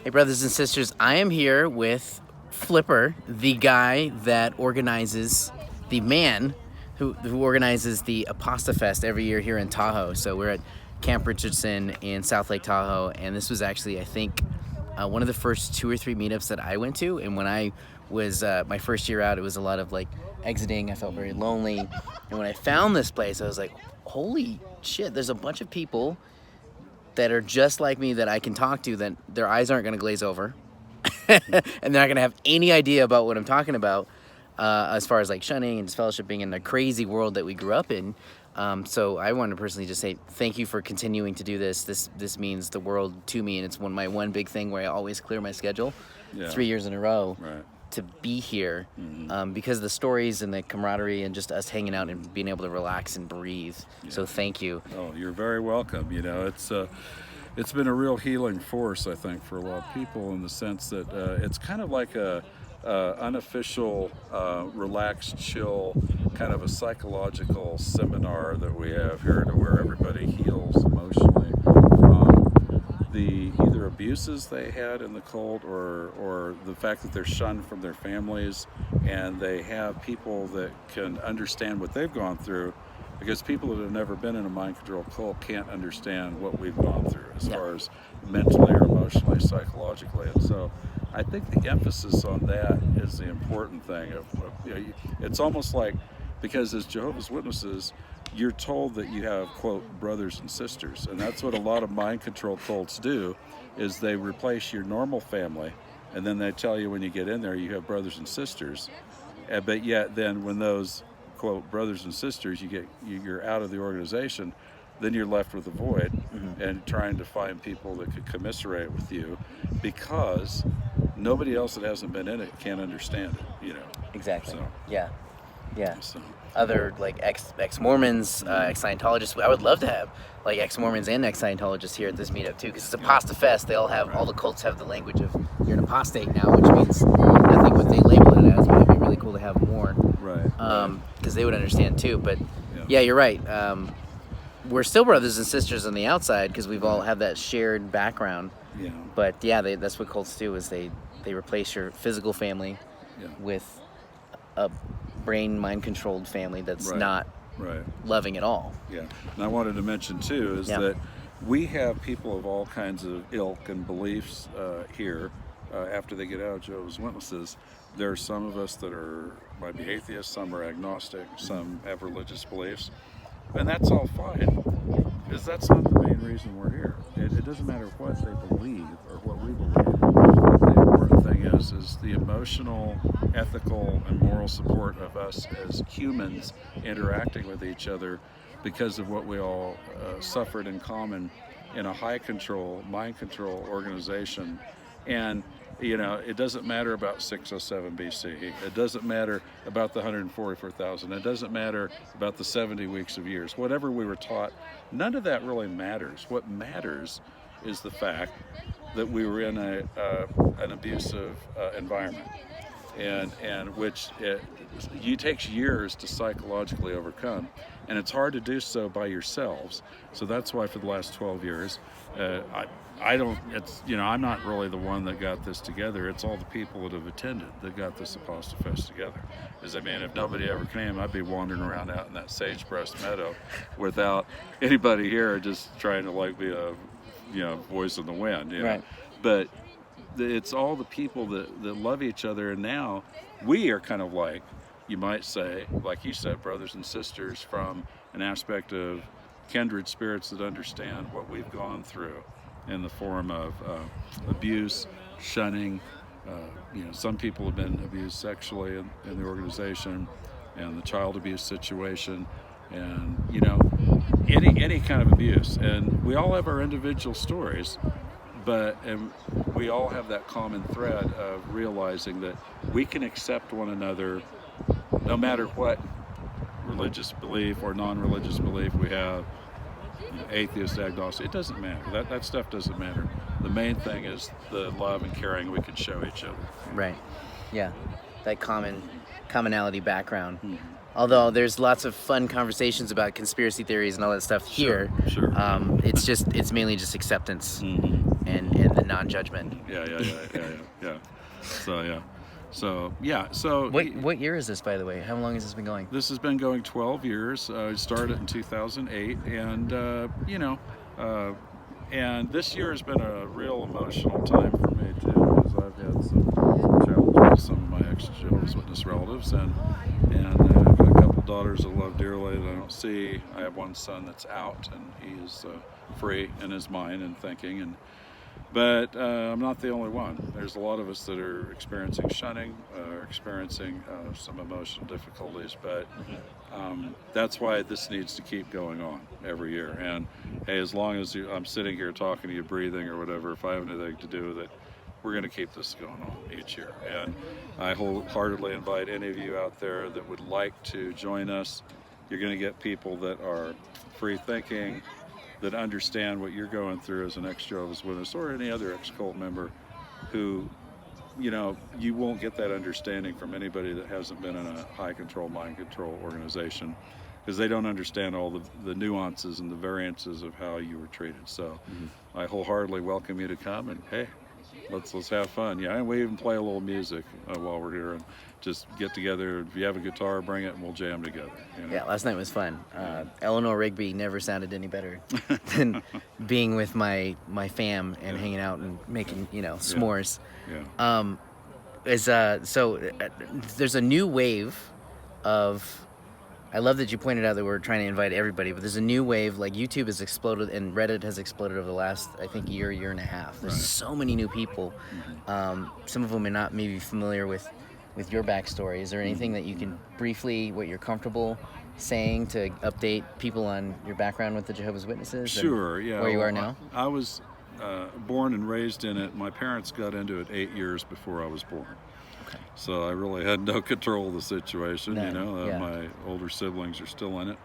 Hey, brothers and sisters, I am here with Flipper, the guy that organizes, the man who organizes the Apostafest every year here in Tahoe. So we're at Camp Richardson in South Lake Tahoe, and this was actually, I think, one of the first 2 or 3 meetups that I went to. And when I was my first year out, it was a lot of like exiting. I felt very lonely, and when I found this place, I was like, holy shit, there's a bunch of people that are just like me that I can talk to, that their eyes aren't going to glaze over and they're not going to have any idea about what I'm talking about as far as like shunning and disfellowshipping in the crazy world that we grew up in. So I want to personally just say thank you for continuing to do this. This means the world to me, and it's my one big thing where I always clear my schedule 3 years in a row to be here because of the stories and the camaraderie and just us hanging out and being able to relax and breathe. So thank you. Oh, you're very welcome. You know, it's been a real healing force, I think, for a lot of people, in the sense that it's kind of like a unofficial, relaxed, chill, kind of a psychological seminar that we have here, to where everybody heals emotionally from the either abuses they had in the cult, or the fact that they're shunned from their families, and they have people that can understand what they've gone through, because people that have never been in a mind control cult can't understand what we've gone through as far as mentally or emotionally, psychologically. And so I think the emphasis on that is the important thing. It's almost like, because as Jehovah's Witnesses, you're told that you have, quote, brothers and sisters. And that's what a lot of mind control cults do, is they replace your normal family, and then they tell you when you get in there you have brothers and sisters. But yet then when those, quote, brothers and sisters, you're out of the organization, then you're left with a void and trying to find people that could commiserate with you, because nobody else that hasn't been in it can't understand it, you know. Exactly. So, Yeah. So. Other like ex-Mormons, ex-Scientologists. I would love to have like ex-Mormons and ex-Scientologists here at this meetup too, because it's Apostafest. They all have, all the cults have the language of you're an apostate now, which means nothing what they label it as, but it'd be really cool to have more. Because they would understand too. But yeah, you're right. We're still brothers and sisters on the outside because we've all have that shared background. Yeah. But yeah, that's what cults do, is they replace your physical family with a brain mind controlled family that's not loving at all. Yeah. And I wanted to mention too is that we have people of all kinds of ilk and beliefs here after they get out of Jehovah's Witnesses. There are some of us that might be atheists, some are agnostic, some have religious beliefs, and that's all fine, because that's not the main reason we're here. It doesn't matter what they believe or what we believe. The important thing is the emotional, ethical, and moral support of us as humans interacting with each other, because of what we all suffered in common in a high control, mind control organization. And you know, it doesn't matter about 607 BC. It doesn't matter about the 144,000. It doesn't matter about the 70 weeks of years. Whatever we were taught, none of that really matters. What matters is the fact that we were in an abusive environment, and which it takes years to psychologically overcome, and it's hard to do so by yourselves. So that's why for the last 12 years, I'm not really the one that got this together. It's all the people that have attended that got this Apostafest together. If nobody ever came, I'd be wandering around out in that sagebrush meadow without anybody here, just trying to like be a, voice in the wind. But it's all the people that love each other, and now we are kind of like, you might say, like you said, brothers and sisters, from an aspect of kindred spirits that understand what we've gone through in the form of abuse, shunning. Some people have been abused sexually in the organization, and the child abuse situation, and any kind of abuse. And we all have our individual stories, and we all have that common thread of realizing that we can accept one another no matter what religious belief or non-religious belief we have. Atheist, agnostic, it doesn't matter. That stuff doesn't matter. The main thing is the love and caring we can show each other. Right. Yeah. That commonality background. Although there's lots of fun conversations about conspiracy theories and all that stuff here. Sure. It's mainly just acceptance. and the non-judgment. Yeah. So What year is this, by the way? How long has this been going? This has been going 12 years. I started in 2008, and and this year has been a real emotional time for me too, because I've had some challenges with some of my ex-Jehovah's Witness relatives, and I've got a couple daughters I love dearly that I don't see. I have one son that's out, and he is free in his mind and thinking, but I'm not the only one. There's a lot of us that are experiencing shunning, experiencing some emotional difficulties, but that's why this needs to keep going on every year. And hey, as long as I'm sitting here talking to you, breathing or whatever, if I have anything to do with it, we're going to keep this going on each year. And I wholeheartedly invite any of you out there that would like to join us. You're going to get people that are free thinking, that understand what you're going through as an ex-Jehovah's Witness or any other ex-cult member, who, you won't get that understanding from anybody that hasn't been in a high control, mind control organization, because they don't understand all the nuances and the variances of how you were treated. So I wholeheartedly welcome you to come, and hey, let's have fun. Yeah, and we even play a little music while we're here, and just get together. If you have a guitar, bring it, and we'll jam together. Yeah, last night was fun. Eleanor Rigby never sounded any better than being with my fam and hanging out and making s'mores. There's a new wave of. I love that you pointed out that we're trying to invite everybody, but there's a new wave. Like YouTube has exploded and Reddit has exploded over the last, I think, year and a half. There's so many new people. Some of them are not maybe familiar with your backstory. Is there anything that you can briefly, what you're comfortable saying, to update people on your background with the Jehovah's Witnesses? Sure, yeah. Where you are now? I was born and raised in it. My parents got into it 8 years before I was born. Okay. So I really had no control of the situation. My older siblings are still in it.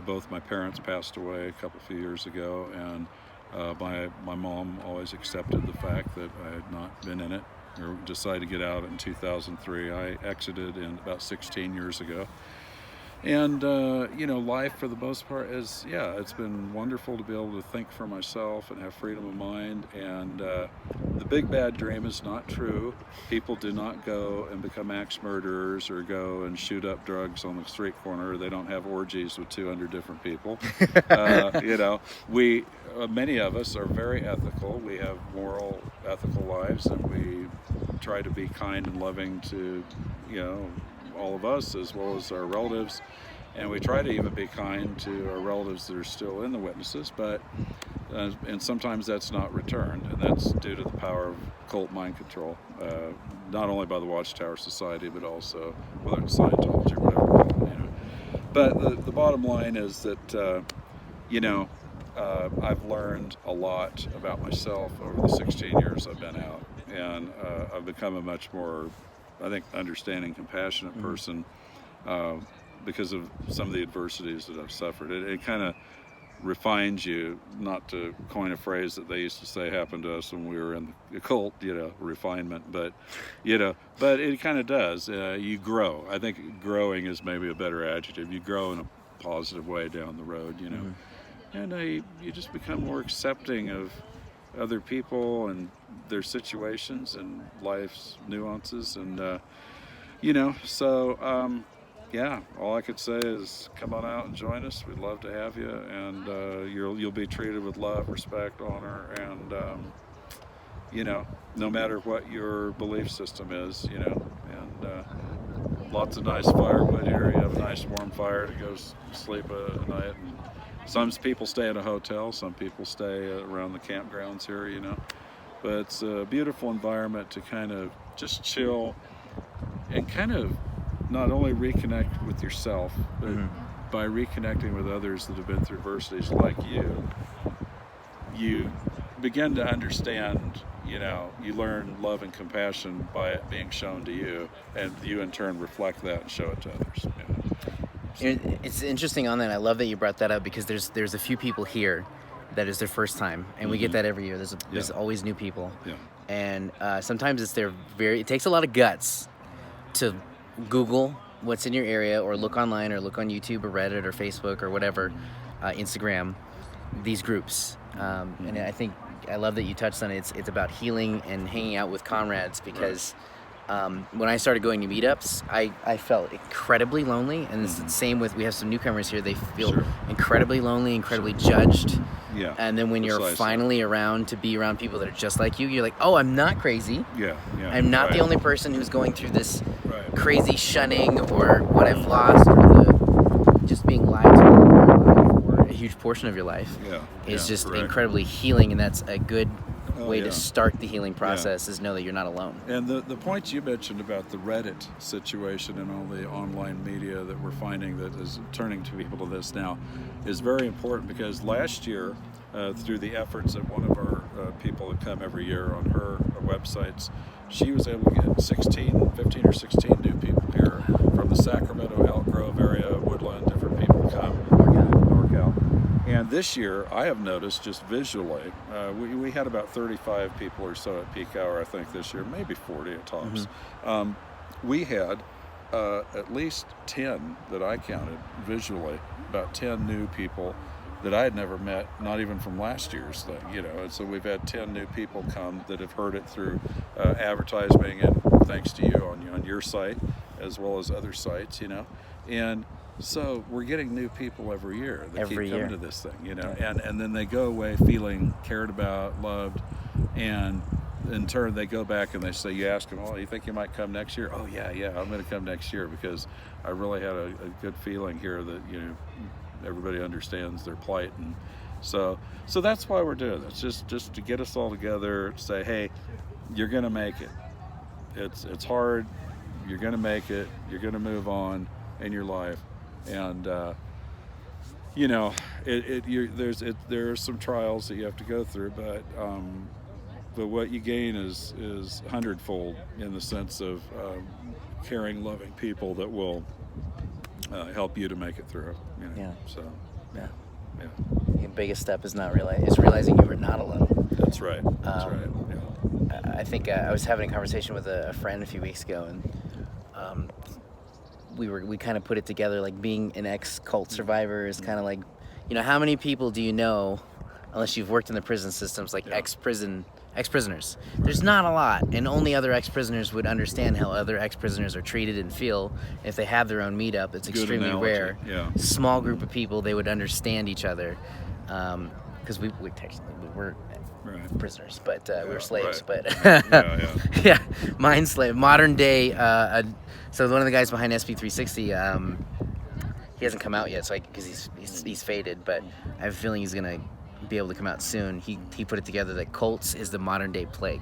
Both my parents passed away a few years ago, and my mom always accepted the fact that I had not been in it, or decided to get out in 2003. I exited in about 16 years ago. And, life for the most part is, it's been wonderful to be able to think for myself and have freedom of mind. And the big bad dream is not true. People do not go and become axe murderers or go and shoot up drugs on the street corner. They don't have orgies with 200 different people. Many of us are very ethical. We have moral, ethical lives, and we try to be kind and loving to, all of us, as well as our relatives, and we try to even be kind to our relatives that are still in the witnesses, but and sometimes that's not returned, and that's due to the power of cult mind control, not only by the Watchtower Society, but also whether it's Scientology or whatever you call it. But the bottom line is that I've learned a lot about myself over the 16 years I've been out, and I've become a much more, I think, understanding, compassionate person because of some of the adversities that I've suffered. It kind of refines you, not to coin a phrase that they used to say happened to us when we were in the cult, refinement, but it kind of does. You grow. I think growing is maybe a better adjective. You grow in a positive way down the road, and you just become more accepting of other people and their situations and life's nuances, and all I could say is come on out and join us. We'd love to have you, and you'll be treated with love, respect, honor, and no matter what your belief system is, and lots of nice firewood here. You have a nice warm fire to go sleep at night, and some people stay in a hotel, some people stay around the campgrounds here, but it's a beautiful environment to kind of just chill and kind of not only reconnect with yourself, but by reconnecting with others that have been through adversities like you begin to understand, you learn love and compassion by it being shown to you, and you in turn reflect that and show it to others. It's interesting on that. I love that you brought that up, because there's a few people here that is their first time, and we get that every year. There's always new people, and sometimes it takes a lot of guts to Google what's in your area, or look online, or look on YouTube or Reddit or Facebook or whatever, Instagram, these groups, and I think I love that you touched on it. It's about healing and hanging out with comrades, because when I started going to meetups, I felt incredibly lonely, and it's the same with, we have some newcomers here. They feel incredibly lonely, incredibly judged. Yeah. And then when you're finally around to be around people that are just like you, you're like, oh, I'm not crazy. Yeah. I'm not the only person who's going through this crazy shunning, or what I've lost, or the just being lied to for a huge portion of your life. Is just incredibly healing, and that's a good way to start the healing process, is know that you're not alone. And the point you mentioned about the Reddit situation and all the online media that we're finding that is turning to people to this now is very important, because last year, through the efforts of one of our people that come every year on her websites, she was able to get 15 or 16 new people here from the Sacramento, Elk Grove area, Woodland, different people come work out. And this year, I have noticed just visually, we had about 35 people or so at peak hour, I think, this year, maybe 40 at tops. We had at least 10 that I counted visually, about 10 new people that I had never met, not even from last year's thing, And so we've had 10 new people come that have heard it through advertising, and thanks to you on your site, as well as other sites, And so we're getting new people every year that keep coming to this thing, and then they go away feeling cared about, loved, and in turn they go back and they say, you ask them, oh, you think you might come next year? Oh yeah, I'm going to come next year, because I really had a good feeling here that everybody understands their plight. And so that's why we're doing this, just to get us all together, say, hey, you're going to make it. It's hard, you're going to make it, you're going to move on in your life. And there are some trials that you have to go through, but what you gain is hundredfold, in the sense of caring, loving people that will help you to make it through. So The biggest step is realizing you are not alone. That's right. I think I was having a conversation with a friend a few weeks ago, and we kind of put it together, like being an ex-cult survivor is kind of like, how many people do you know, unless you've worked in the prison systems, like ex-prisoners? There's not a lot, and only other ex-prisoners would understand how other ex-prisoners are treated and feel. If they have their own meetup, it's extremely rare. Small group of people, they would understand each other, because we're prisoners, but we're slaves. But mind slave, modern day. So one of the guys behind SP360, he hasn't come out yet, so because he's faded, but I have a feeling he's gonna be able to come out soon. He put it together that cults is the modern day plague.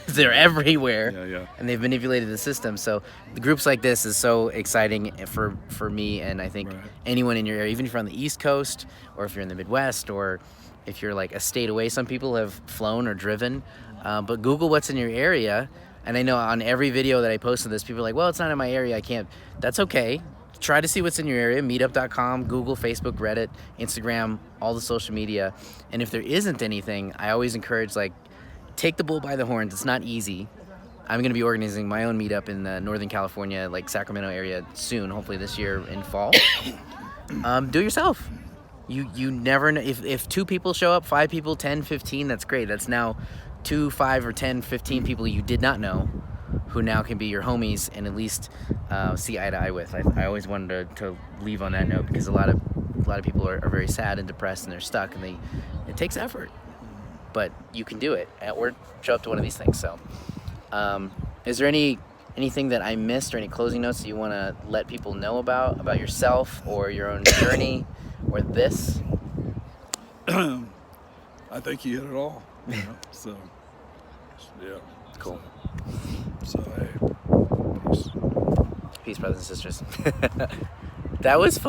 They're everywhere, and they've manipulated the system. So the groups like this is so exciting for me, and I think anyone in your area, even if you're on the East Coast, or if you're in the Midwest, or if you're like a state away. Some people have flown or driven, but Google what's in your area. And I know on every video that I post of this, people are like, well, it's not in my area, I can't. That's okay. Try to see what's in your area. Meetup.com, Google, Facebook, Reddit, Instagram, all the social media. And if there isn't anything, I always encourage, take the bull by the horns. It's not easy. I'm going to be organizing my own meetup in Northern California, Sacramento area soon, hopefully this year in fall. Do it yourself. You never know. If 2 people show up, 5 people, 10, 15, that's great. That's now 2, 5, or 10, 15 people you did not know, who now can be your homies and at least see eye to eye with. I always wanted to leave on that note, because a lot of people are very sad and depressed, and they're stuck, and it takes effort, but you can do it, or show up to one of these things. So is there anything that I missed, or any closing notes that you want to let people know about yourself, or your own journey, or this? I think you hit it all. So Cool. So hey, peace. Peace, brothers and sisters. That was fun.